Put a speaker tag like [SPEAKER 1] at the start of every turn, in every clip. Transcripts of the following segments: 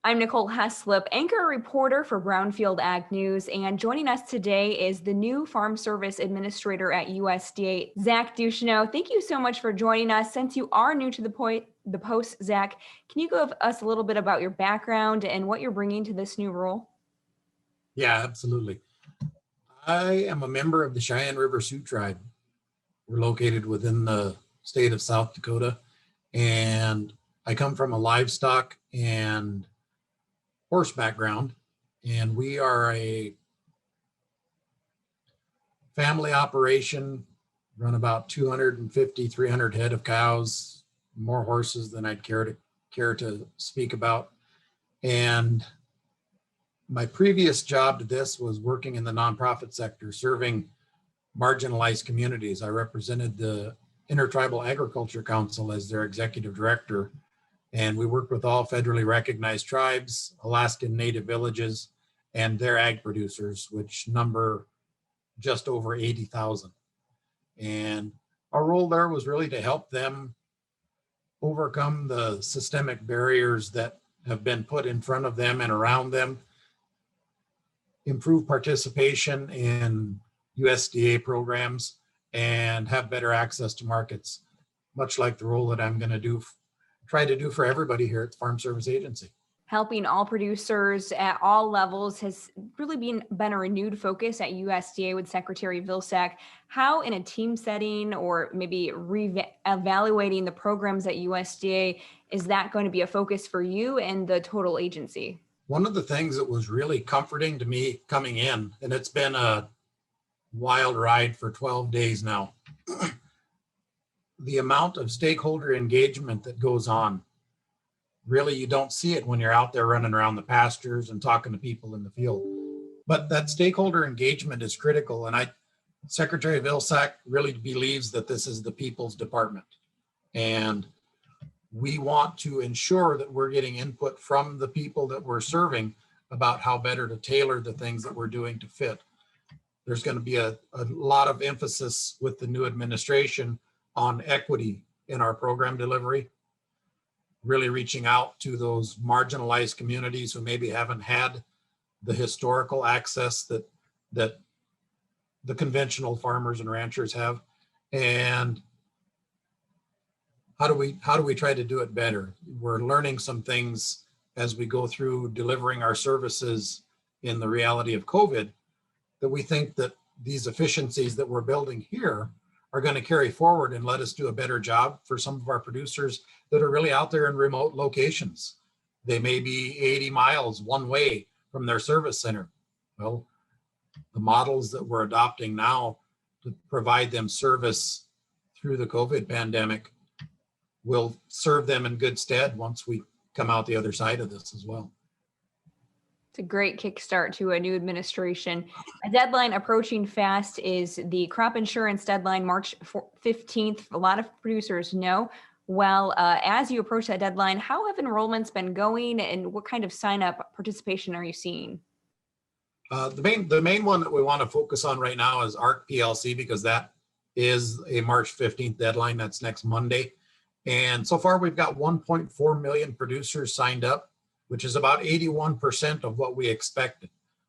[SPEAKER 1] I'm Nicole Heslop, anchor reporter for Brownfield Ag News, and joining us today is the new Farm Service Administrator at USDA, Zach Ducheneaux. Thank you so much for joining us. Since you are new to the post, Zach, can you give us a little bit about your background and what you're bringing to this new role?
[SPEAKER 2] Yeah, absolutely. I am a member of the Cheyenne River Sioux Tribe. We're located within the state of South Dakota, and I come from a livestock and horse background, and we are a family operation, run about 250, 300 head of cows, more horses than I'd care to speak about. And my previous job to this was working in the nonprofit sector, serving marginalized communities. I represented the Intertribal Agriculture Council as their executive director, and we worked with all federally recognized tribes, Alaskan Native villages, and their ag producers, which number just over 80,000. And our role there was really to help them overcome the systemic barriers that have been put in front of them and around them, improve participation in USDA programs, and have better access to markets, much like the role that I'm going to try to do for everybody here at the Farm Service Agency.
[SPEAKER 1] Helping all producers at all levels has really been a renewed focus at USDA with Secretary Vilsack. How, in a team setting or maybe evaluating the programs at USDA, is that going to be a focus for you and the total agency?
[SPEAKER 2] One of the things that was really comforting to me coming in, and it's been a wild ride for 12 days now, the amount of stakeholder engagement that goes on. Really, you don't see it when you're out there running around the pastures and talking to people in the field. But that stakeholder engagement is critical. And Secretary Vilsack really believes that this is the people's department. And we want to ensure that we're getting input from the people that we're serving about how better to tailor the things that we're doing to fit. There's going to be a lot of emphasis with the new administration on equity in our program delivery, really reaching out to those marginalized communities who maybe haven't had the historical access that the conventional farmers and ranchers have. And how do we try to do it better? We're learning some things as we go through delivering our services in the reality of COVID, that we think that these efficiencies that we're building here are going to carry forward and let us do a better job for some of our producers that are really out there in remote locations. They may be 80 miles one way from their service center. Well, the models that we're adopting now to provide them service through the COVID pandemic will serve them in good stead once we come out the other side of this as well.
[SPEAKER 1] It's a great kickstart to a new administration. A deadline approaching fast is the crop insurance deadline, March 15th. A lot of producers know. Well, as you approach that deadline, how have enrollments been going and what kind of sign-up participation are you seeing?
[SPEAKER 2] The main one that we want to focus on right now is ARC PLC, because that is a March 15th deadline. That's next Monday. And so far, we've got 1.4 million producers signed up, which is about 81% of what we expected.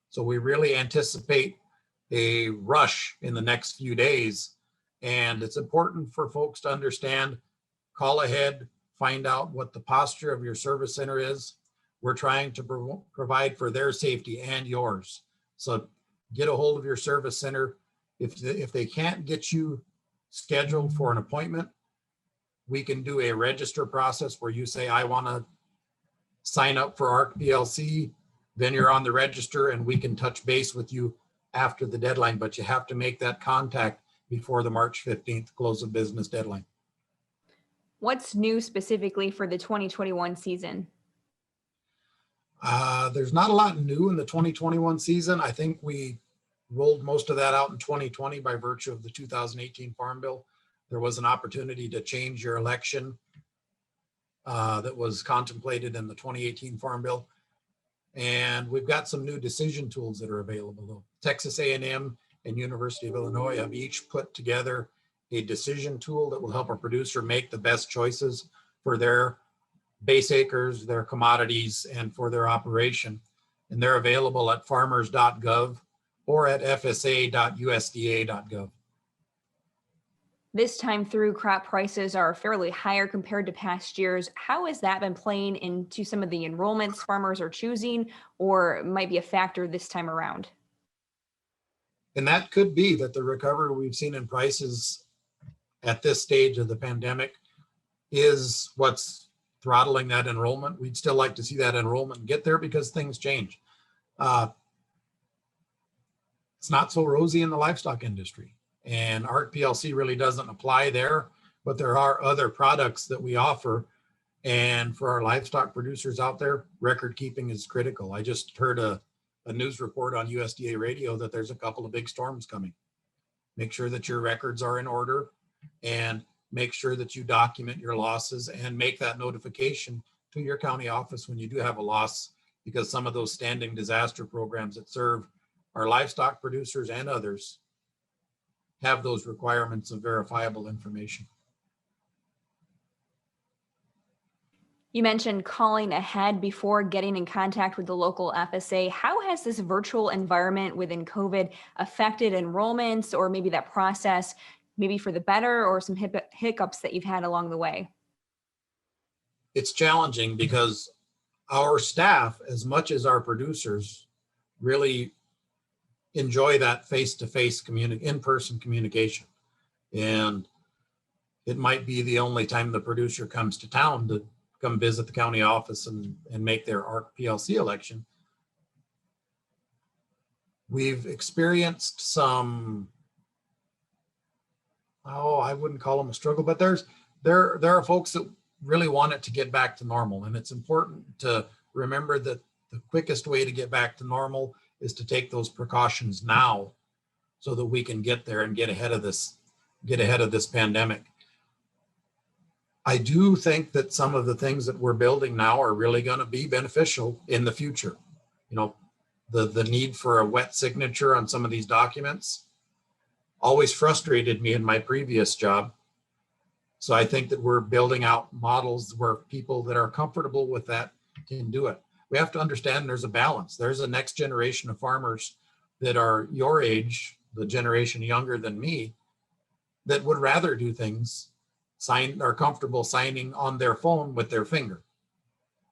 [SPEAKER 2] So we really anticipate a rush in the next few days. And it's important for folks to understand, call ahead, find out what the posture of your service center is. We're trying to provide for their safety and yours. So get a hold of your service center. If they can't get you scheduled for an appointment, we can do a register process where you say, I want to sign up for ARC PLC, then you're on the register and we can touch base with you after the deadline, but you have to make that contact before the March 15th close of business deadline.
[SPEAKER 1] What's new specifically for the 2021 season?
[SPEAKER 2] There's not a lot new in the 2021 season. I think we rolled most of that out in 2020 by virtue of the 2018 Farm Bill. There was an opportunity to change your election that was contemplated in the 2018 Farm Bill. And we've got some new decision tools that are available. Texas A&M and University of Illinois have each put together a decision tool that will help a producer make the best choices for their base acres, their commodities, and for their operation. And they're available at farmers.gov or at fsa.usda.gov.
[SPEAKER 1] This time through, crop prices are fairly higher compared to past years. How has that been playing into some of the enrollments farmers are choosing, or might be a factor this time around?
[SPEAKER 2] And that could be that the recovery we've seen in prices at this stage of the pandemic is what's throttling that enrollment. We'd still like to see that enrollment get there because things change. It's not so rosy in the livestock industry, and ARC PLC really doesn't apply there, but there are other products that we offer. And for our livestock producers out there, record keeping is critical. I just heard a news report on USDA radio that there's a couple of big storms coming. Make sure that your records are in order, and make sure that you document your losses and make that notification to your county office when you do have a loss, because some of those standing disaster programs that serve our livestock producers and others have those requirements of verifiable information.
[SPEAKER 1] You mentioned calling ahead before getting in contact with the local FSA. How has this virtual environment within COVID affected enrollments, or maybe that process, maybe for the better, or some hiccups that you've had along the way?
[SPEAKER 2] It's challenging because our staff, as much as our producers, really enjoy that face-to-face in-person communication. And it might be the only time the producer comes to town to come visit the county office and make their ARC PLC election. We've experienced some, I wouldn't call them a struggle, but there are folks that really want it to get back to normal. And it's important to remember that the quickest way to get back to normal is to take those precautions now so that we can get there and get ahead of this pandemic. I do think that some of the things that we're building now are really going to be beneficial in the future. You know, the need for a wet signature on some of these documents always frustrated me in my previous job. So I think that we're building out models where people that are comfortable with that can do it. We have to understand there's a balance. There's a next generation of farmers that are your age, the generation younger than me, that would rather do things, are comfortable signing on their phone with their finger.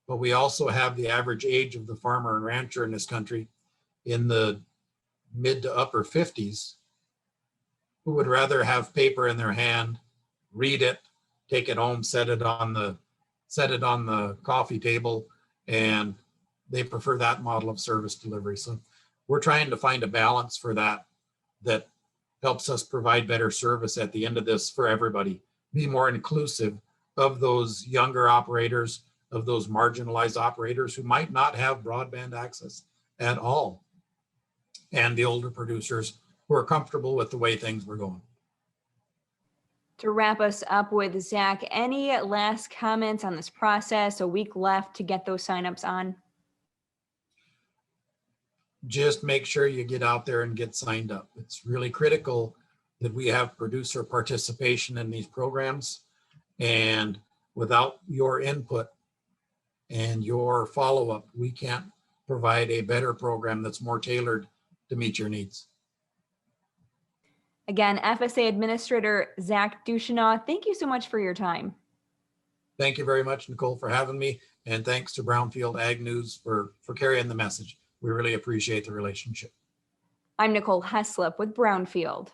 [SPEAKER 2] But we also have the average age of the farmer and rancher in this country in the mid to upper 50s who would rather have paper in their hand, read it, take it home, set it on the coffee table, and they prefer that model of service delivery. So we're trying to find a balance for that helps us provide better service at the end of this for everybody, be more inclusive of those younger operators, of those marginalized operators who might not have broadband access at all, and the older producers who are comfortable with the way things were going.
[SPEAKER 1] To wrap us up with, Zach, any last comments on this process? A week left to get those signups on.
[SPEAKER 2] Just make sure you get out there and get signed up. It's really critical that we have producer participation in these programs. And without your input and your follow-up, we can't provide a better program that's more tailored to meet your needs.
[SPEAKER 1] Again, FSA Administrator Zach Ducheneaux, thank you so much for your time.
[SPEAKER 2] Thank you very much, Nicole, for having me. And thanks to Brownfield Ag News for carrying the message. We really appreciate the relationship.
[SPEAKER 1] I'm Nicole Heslop with Brownfield.